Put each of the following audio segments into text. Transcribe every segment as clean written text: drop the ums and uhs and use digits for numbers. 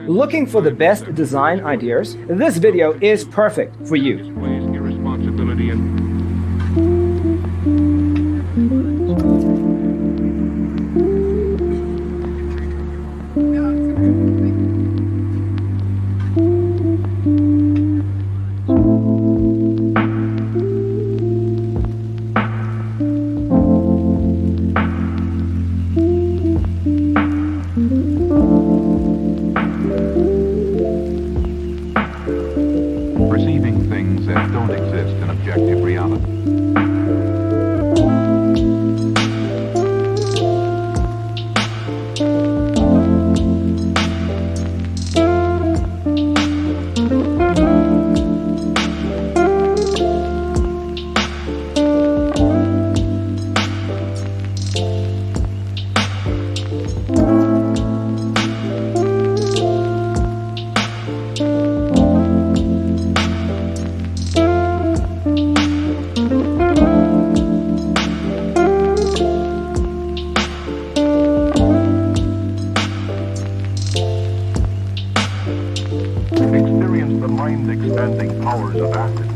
Looking for the best design ideas? This video is perfect for you. Displays irresponsibility and perceiving things that don't exist in objective reality. Experience the mind-expanding powers of acid.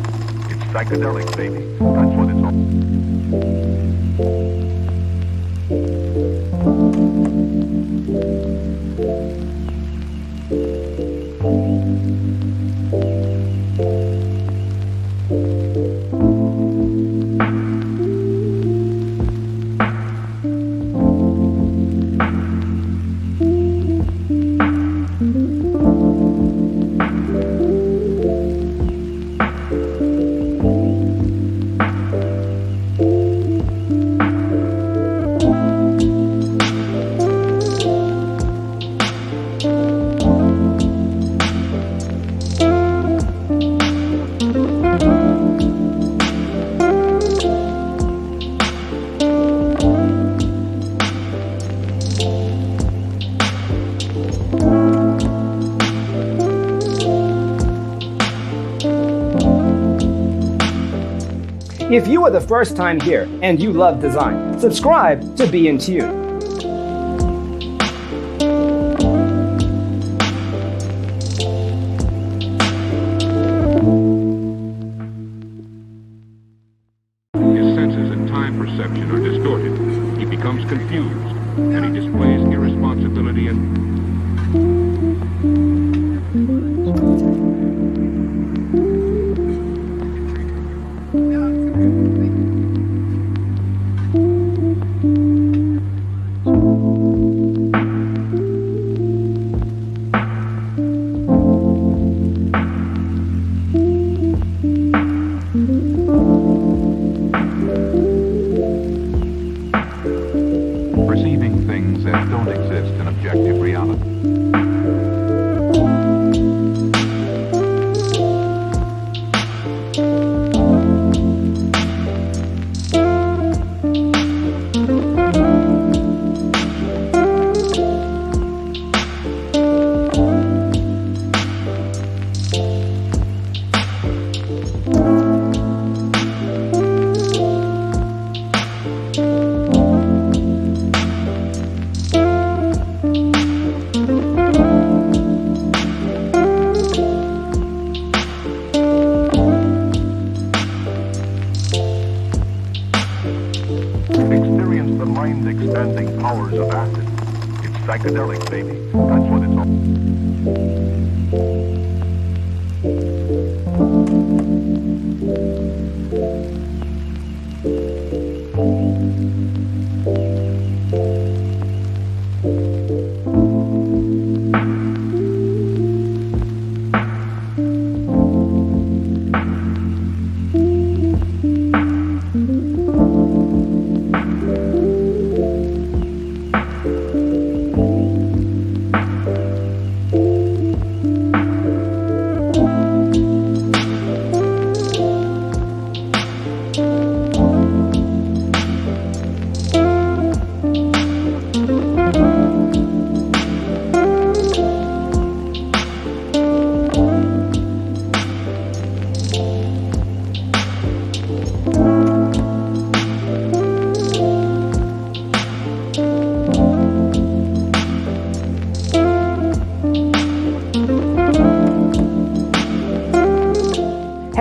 It's psychedelic, baby. That's what it's all. If you are the first time here and you love design, subscribe to Be in Tune. His senses and time perception are distorted. He becomes confused, and he displays irresponsibility and perceiving things that don't exist in objective reality. Experience the mind-expanding powers of acid. It's psychedelic, baby. That's what it's all.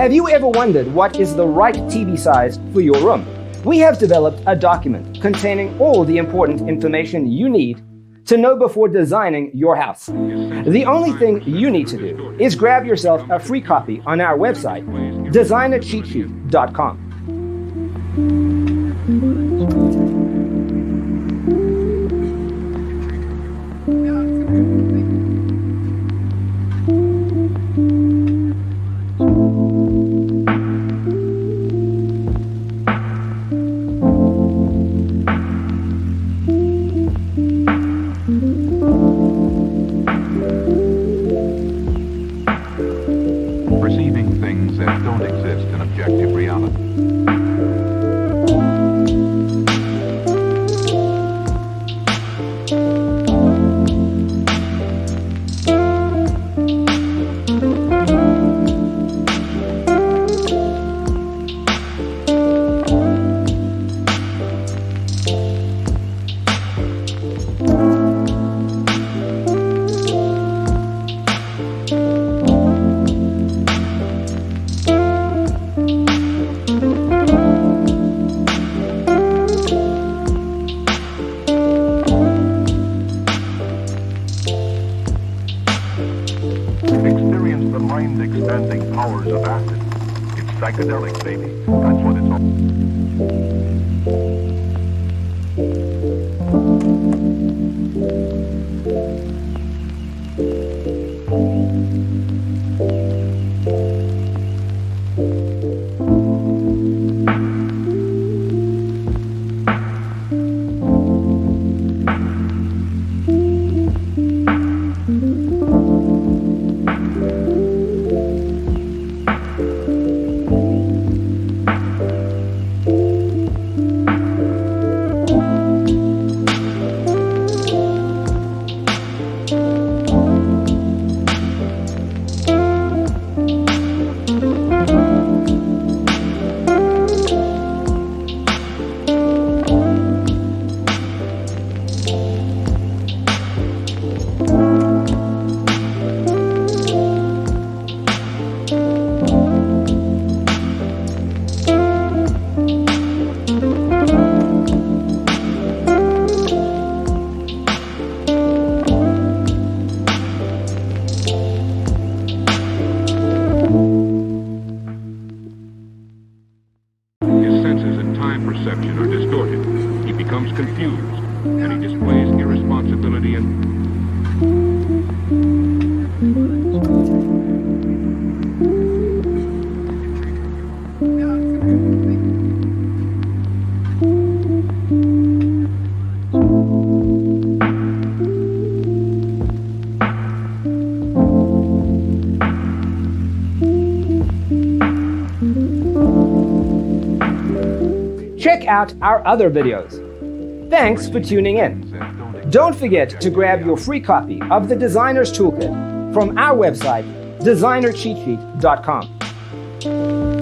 Have you ever wondered what is the right TV size for your room? We have developed a document containing all the important information you need to know before designing your house. The only thing you need to do is grab yourself a free copy on our website, designercheatsheet.com. Perceiving things that don't exist in objective reality. Experience the mind-expanding powers of acid. It's psychedelic, baby. That's what it's all. His senses and time perception are distorted. He becomes confused, and he displays irresponsibility and... Check out our other videos. Thanks for tuning in. Don't forget to grab your free copy of the Designer's Toolkit from our website, designercheatsheet.com.